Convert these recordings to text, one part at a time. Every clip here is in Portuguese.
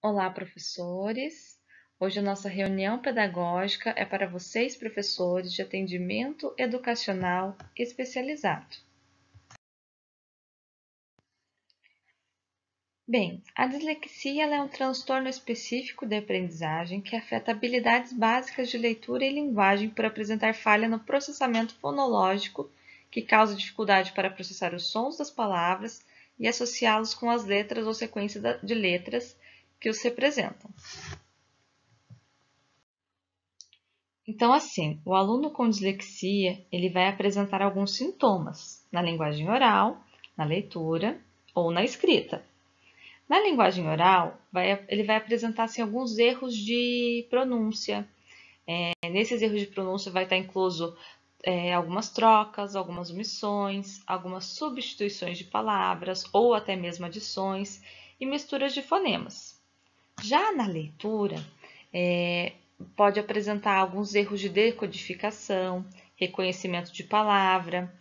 Olá, professores! Hoje a nossa reunião pedagógica é para vocês, professores de atendimento educacional especializado. Bem, a dislexia é um transtorno específico de aprendizagem que afeta habilidades básicas de leitura e linguagem por apresentar falha no processamento fonológico, que causa dificuldade para processar os sons das palavras e associá-los com as letras ou sequência de letras que os representam. Então, assim, o aluno com dislexia, ele vai apresentar alguns sintomas na linguagem oral, na leitura ou na escrita. Na linguagem oral, ele vai apresentar assim, alguns erros de pronúncia. Nesses erros de pronúncia vai estar incluso algumas trocas, algumas omissões, algumas substituições de palavras ou até mesmo adições e misturas de fonemas. Já na leitura, pode apresentar alguns erros de decodificação, reconhecimento de palavra,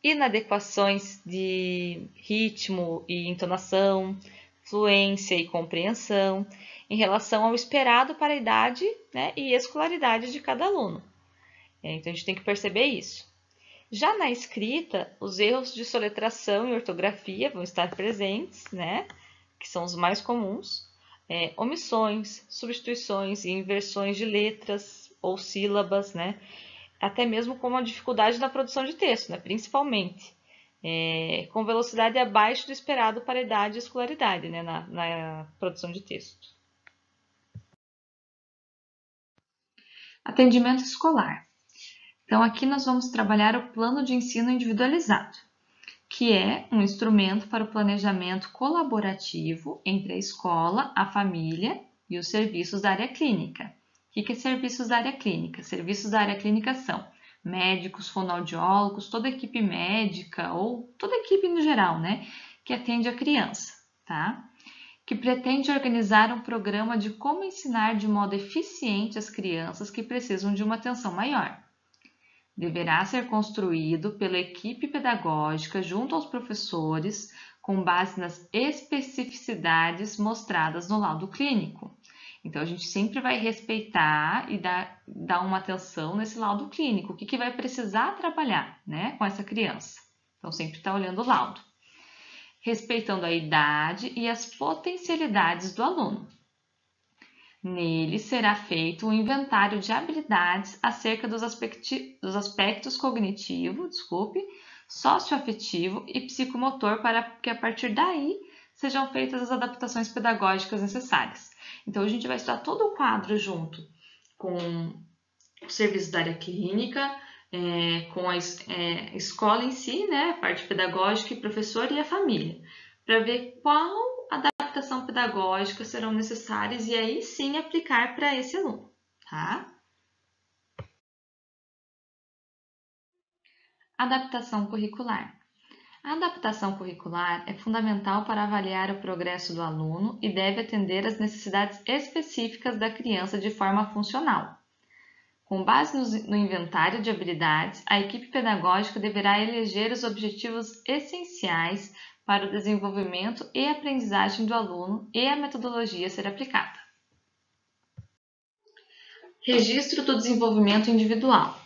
inadequações de ritmo e entonação, fluência e compreensão, em relação ao esperado para a idade, né, e escolaridade de cada aluno. Então, a gente tem que perceber isso. Já na escrita, os erros de soletração e ortografia vão estar presentes, né, que são os mais comuns. Omissões, substituições e inversões de letras ou sílabas, né? Até mesmo como a dificuldade na produção de texto, né? Principalmente, com velocidade abaixo do esperado para a idade e escolaridade, né? na produção de texto. Atendimento escolar. Então, aqui nós vamos trabalhar o plano de ensino individualizado, que é um instrumento para o planejamento colaborativo entre a escola, a família e os serviços da área clínica. O que é serviços da área clínica? Serviços da área clínica são médicos, fonoaudiólogos, toda a equipe médica ou toda a equipe no geral, né, que atende a criança, tá? Que pretende organizar um programa de como ensinar de modo eficiente as crianças que precisam de uma atenção maior. Deverá ser construído pela equipe pedagógica junto aos professores, com base nas especificidades mostradas no laudo clínico. Então, a gente sempre vai respeitar e dar uma atenção nesse laudo clínico, o que vai precisar trabalhar, né, com essa criança. Então, sempre está olhando o laudo. Respeitando a idade e as potencialidades do aluno. Nele será feito um inventário de habilidades acerca dos aspectos cognitivo, socioafetivo e psicomotor para que a partir daí sejam feitas as adaptações pedagógicas necessárias. Então, a gente vai estudar todo o quadro junto com o serviço da área clínica, com a escola em si, né, a parte pedagógica e professor e a família, para ver qual adaptação pedagógica serão necessárias e aí sim aplicar para esse aluno, tá? Adaptação curricular. A adaptação curricular é fundamental para avaliar o progresso do aluno e deve atender às necessidades específicas da criança de forma funcional. Com base no inventário de habilidades, a equipe pedagógica deverá eleger os objetivos essenciais para o desenvolvimento e aprendizagem do aluno e a metodologia a ser aplicada. Registro do desenvolvimento individual.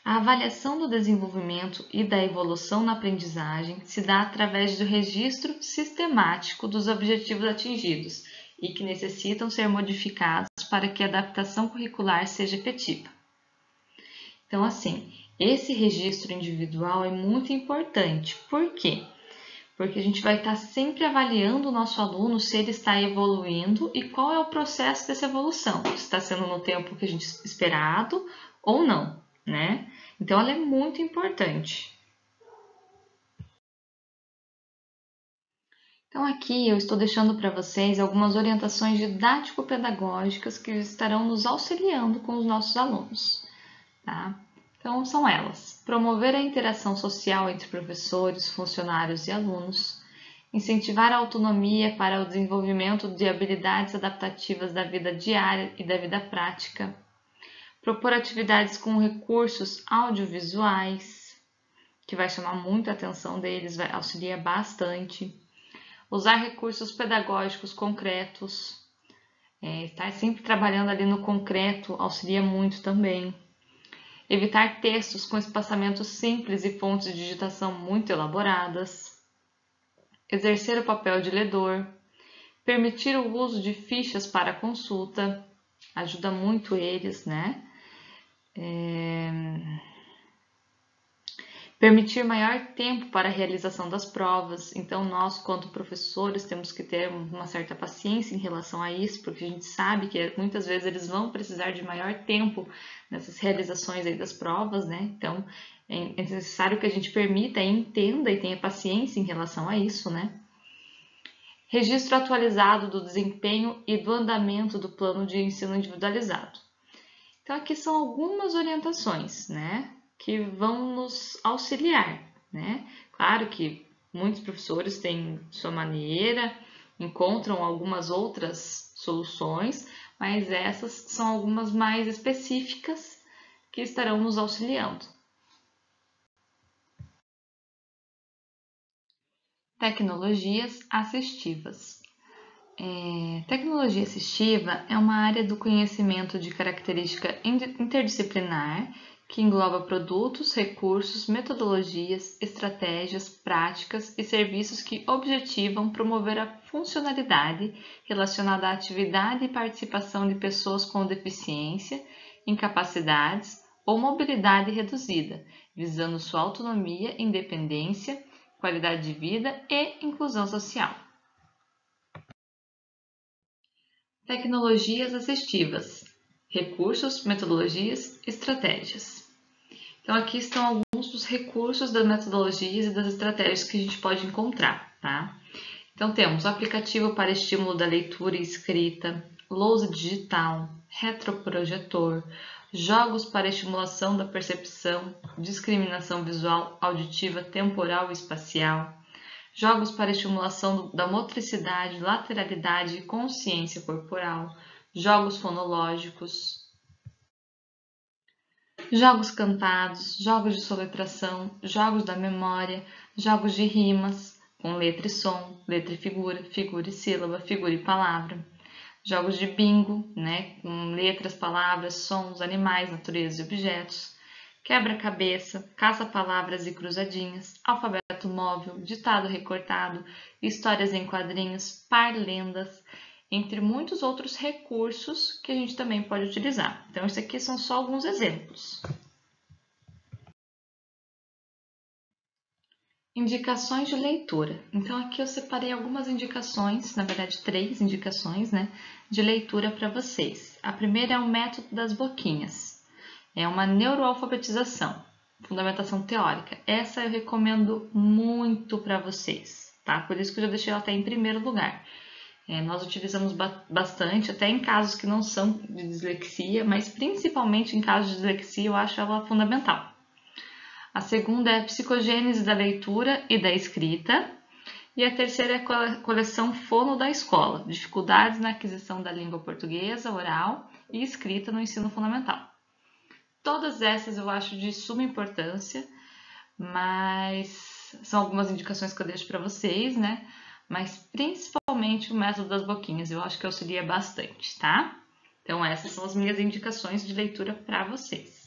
A avaliação do desenvolvimento e da evolução na aprendizagem se dá através do registro sistemático dos objetivos atingidos e que necessitam ser modificados para que a adaptação curricular seja efetiva. Então, assim, esse registro individual é muito importante. Por quê? Porque a gente vai estar sempre avaliando o nosso aluno se ele está evoluindo e qual é o processo dessa evolução. Se está sendo no tempo que a gente esperado ou não, né? Então, ela é muito importante. Então, aqui eu estou deixando para vocês algumas orientações didático-pedagógicas que estarão nos auxiliando com os nossos alunos, tá? Então, são elas: promover a interação social entre professores, funcionários e alunos, incentivar a autonomia para o desenvolvimento de habilidades adaptativas da vida diária e da vida prática, propor atividades com recursos audiovisuais, que vai chamar muita atenção deles, vai auxiliar bastante, usar recursos pedagógicos concretos, Estar sempre trabalhando ali no concreto auxilia muito também. Evitar textos com espaçamentos simples e fontes de digitação muito elaboradas. Exercer o papel de ledor. Permitir o uso de fichas para consulta. Ajuda muito eles, né? Permitir maior tempo para a realização das provas. Então, nós, quanto professores, temos que ter uma certa paciência em relação a isso, porque a gente sabe que muitas vezes eles vão precisar de maior tempo nessas realizações aí das provas, né? Então, é necessário que a gente permita, entenda e tenha paciência em relação a isso, né? Registro atualizado do desempenho e do andamento do plano de ensino individualizado. Então, aqui são algumas orientações, né, que vão nos auxiliar, né? Claro que muitos professores têm sua maneira, encontram algumas outras soluções, mas essas são algumas mais específicas que estarão nos auxiliando. Tecnologias assistivas. Tecnologia assistiva é uma área do conhecimento de característica interdisciplinar que engloba produtos, recursos, metodologias, estratégias, práticas e serviços que objetivam promover a funcionalidade relacionada à atividade e participação de pessoas com deficiência, incapacidades ou mobilidade reduzida, visando sua autonomia, independência, qualidade de vida e inclusão social. Tecnologias assistivas, recursos, metodologias, estratégias. Então, aqui estão alguns dos recursos das metodologias e das estratégias que a gente pode encontrar, tá? Então, temos o aplicativo para estímulo da leitura e escrita, lousa digital, retroprojetor, jogos para estimulação da percepção, discriminação visual, auditiva, temporal e espacial, jogos para estimulação da motricidade, lateralidade e consciência corporal, jogos fonológicos, jogos cantados, jogos de soletração, jogos da memória, jogos de rimas, com letra e som, letra e figura e sílaba, figura e palavra, jogos de bingo, né, com letras, palavras, sons, animais, natureza e objetos, quebra-cabeça, caça-palavras e cruzadinhas, alfabeto móvel, ditado recortado, histórias em quadrinhos, par-lendas, entre muitos outros recursos que a gente também pode utilizar. Então, isso aqui são só alguns exemplos. Indicações de leitura. Então, aqui eu separei algumas indicações, na verdade, 3 indicações, né, de leitura para vocês. A primeira é o método das boquinhas. É uma neuroalfabetização, fundamentação teórica. Essa eu recomendo muito para vocês, tá? Por isso que eu já deixei ela até em primeiro lugar. Nós utilizamos bastante, até em casos que não são de dislexia, mas principalmente em casos de dislexia eu acho ela fundamental. A segunda é a psicogênese da leitura e da escrita. E a terceira é a coleção Fono da Escola, dificuldades na aquisição da língua portuguesa, oral e escrita no ensino fundamental. Todas essas eu acho de suma importância, mas são algumas indicações que eu deixo para vocês, né? Mas principalmente o método das boquinhas, eu acho que auxilia bastante, tá? Então essas são as minhas indicações de leitura para vocês.